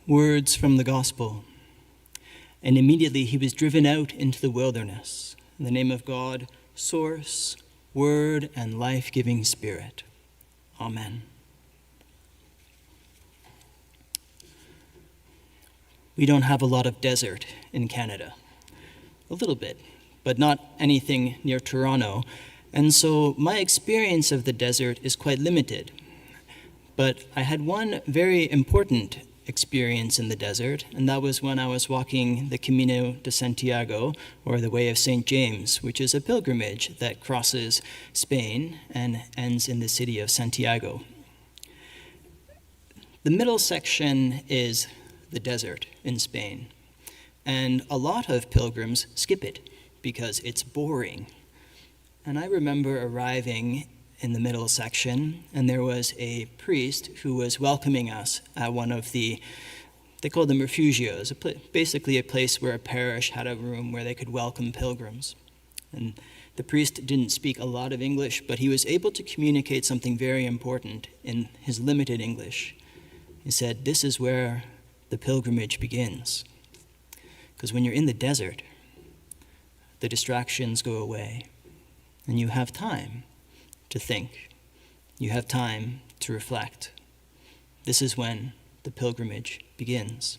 Words from the gospel. And immediately he was driven out into the wilderness. In the name of God, source, word, and life-giving spirit. Amen. We don't have a lot of desert in Canada. A little bit, but not anything near Toronto. And so my experience of the desert is quite limited. But I had one very important experience in the desert, and that was when I was walking the Camino de Santiago, or the Way of St. James, which is a pilgrimage that crosses Spain and ends in the city of Santiago. The middle section is the desert in Spain, and a lot of pilgrims skip it because it's boring. And I remember arriving in the middle section, and there was a priest who was welcoming us at one of they called them refugios, basically a place where a parish had a room where they could welcome pilgrims. And the priest didn't speak a lot of English, but he was able to communicate something very important in his limited English. He said, "This is where the pilgrimage begins." Because when you're in the desert, the distractions go away, and you have time to think. You have time to reflect. This is when the pilgrimage begins.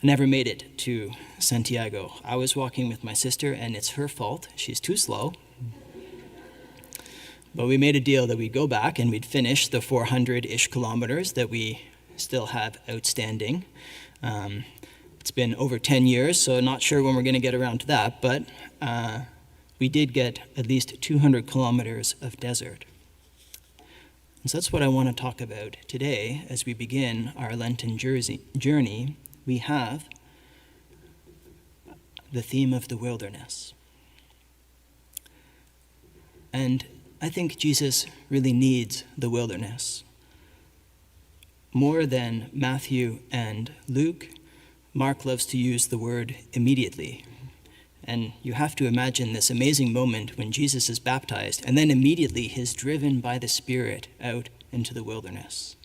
I never made it to Santiago. I was walking with my sister, and it's her fault. She's too slow. But we made a deal that we'd go back and we'd finish the 400-ish kilometers that we still have outstanding. It's been over 10 years, so not sure when we're going to get around to that, but we did get at least 200 kilometers of desert. And so that's what I want to talk about today as we begin our Lenten journey. We have the theme of the wilderness. And I think Jesus really needs the wilderness. More than Matthew and Luke, Mark loves to use the word immediately. And you have to imagine this amazing moment when Jesus is baptized, and then immediately he's driven by the Spirit out into the wilderness.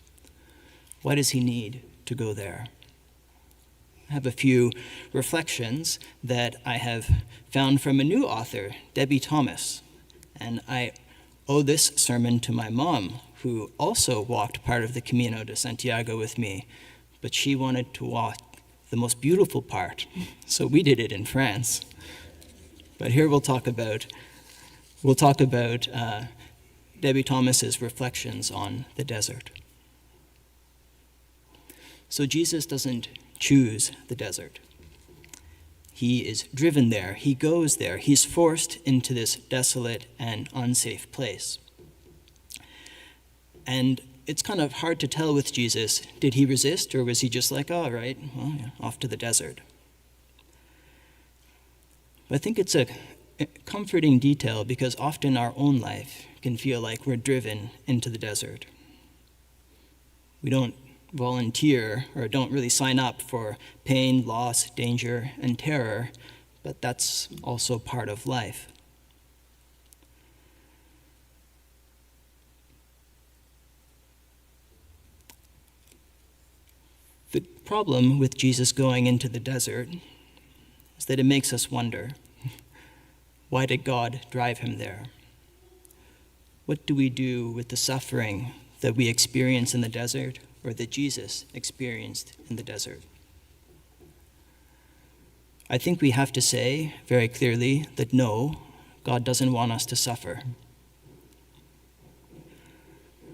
Why does he need to go there? I have a few reflections that I have found from a new author, Debbie Thomas. And I owe this sermon to my mom, who also walked part of the Camino de Santiago with me, but she wanted to walk the most beautiful part, so we did it in France. But here we'll talk about Debbie Thomas's reflections on the desert. So Jesus doesn't choose the desert. He is driven there. He goes there. He's forced into this desolate and unsafe place. And it's kind of hard to tell with Jesus. Did he resist, or was he just like, all right, well, yeah, off to the desert? But I think it's a comforting detail because often our own life can feel like we're driven into the desert. We don't volunteer or don't really sign up for pain, loss, danger, and terror, but that's also part of life. The problem with Jesus going into the desert is that it makes us wonder, why did God drive him there? What do we do with the suffering that we experience in the desert, or that Jesus experienced in the desert? I think we have to say very clearly that no, God doesn't want us to suffer.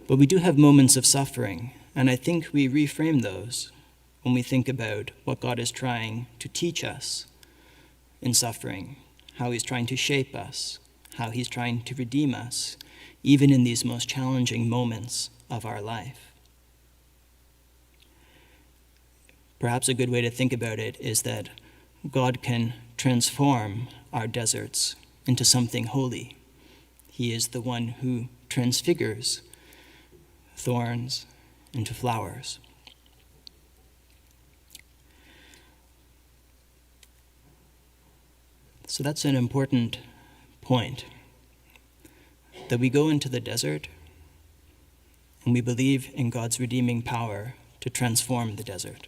But we do have moments of suffering, and I think we reframe those when we think about what God is trying to teach us in suffering, how he's trying to shape us, how he's trying to redeem us, even in these most challenging moments of our life. Perhaps a good way to think about it is that God can transform our deserts into something holy. He is the one who transfigures thorns into flowers. So that's an important point, that we go into the desert and we believe in God's redeeming power, to transform the desert.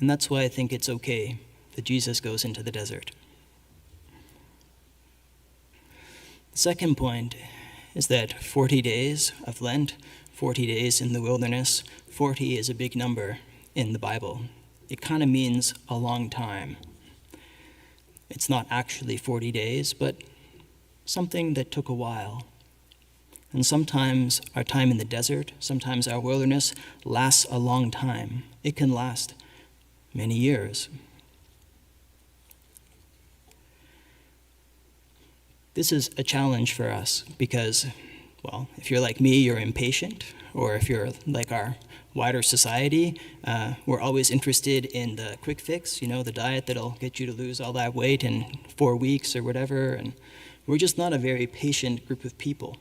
And that's why I think it's okay that Jesus goes into the desert. The second point is that 40 days of Lent, 40 days in the wilderness, 40 is a big number in the Bible. It kind of means a long time. It's not actually 40 days, but something that took a while. And sometimes our time in the desert, sometimes our wilderness lasts a long time. It can last many years. This is a challenge for us because, well, if you're like me, you're impatient, or if you're like our wider society, we're always interested in the quick fix, the diet that'll get you to lose all that weight in 4 weeks or whatever, and we're just not a very patient group of people.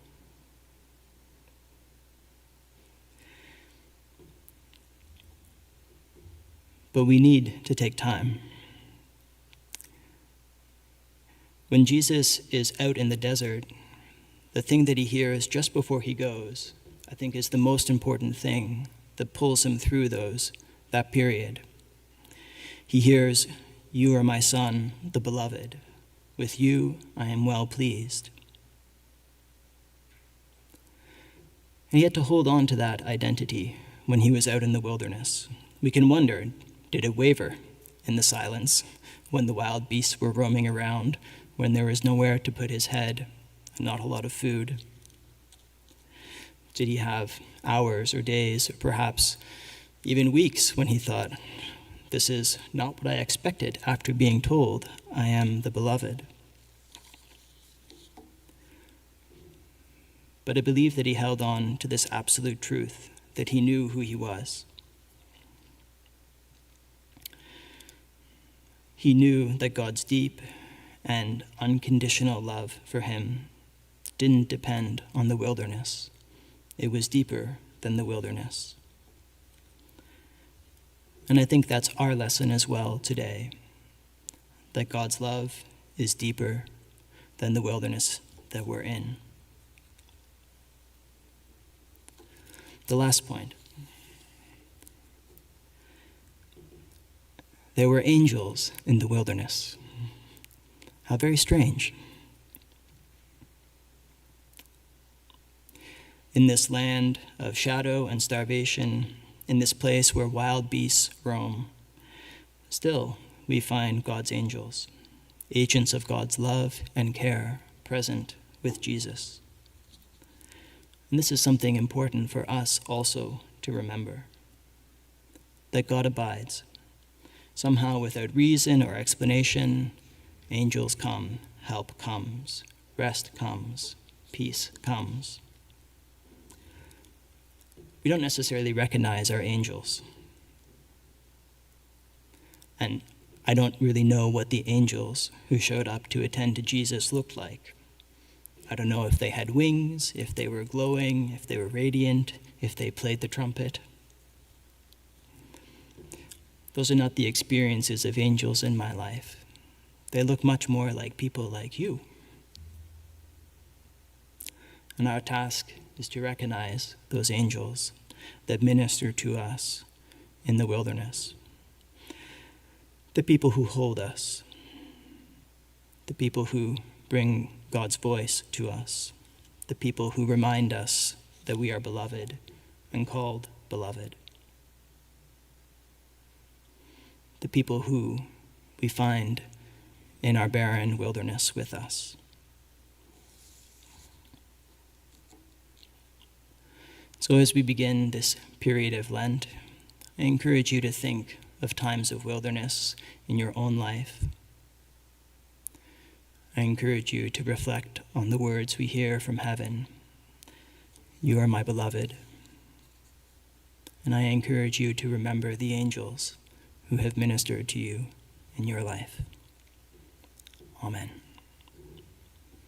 But we need to take time. When Jesus is out in the desert, the thing that he hears just before he goes, I think, is the most important thing that pulls him through that period. He hears, "You are my son, the beloved. With you I am well pleased." And he had to hold on to that identity when he was out in the wilderness. We can wonder, did it waver in the silence when the wild beasts were roaming around, when there was nowhere to put his head and not a lot of food? Did he have hours or days or perhaps even weeks when he thought, this is not what I expected after being told I am the beloved? But I believe that he held on to this absolute truth, that he knew who he was. He knew that God's deep and unconditional love for him didn't depend on the wilderness. It was deeper than the wilderness. And I think that's our lesson as well today, that God's love is deeper than the wilderness that we're in. The last point. There were angels in the wilderness. How very strange. In this land of shadow and starvation, in this place where wild beasts roam, still we find God's angels, agents of God's love and care, present with Jesus. And this is something important for us also to remember, that God abides. Somehow, without reason or explanation, angels come, help comes, rest comes, peace comes. We don't necessarily recognize our angels. And I don't really know what the angels who showed up to attend to Jesus looked like. I don't know if they had wings, if they were glowing, if they were radiant, if they played the trumpet. Those are not the experiences of angels in my life. They look much more like people like you. And our task is to recognize those angels that minister to us in the wilderness. The people who hold us. The people who bring God's voice to us. The people who remind us that we are beloved and called beloved. The people who we find in our barren wilderness with us. So as we begin this period of Lent, I encourage you to think of times of wilderness in your own life. I encourage you to reflect on the words we hear from heaven. You are my beloved. And I encourage you to remember the angels who have ministered to you in your life. Amen.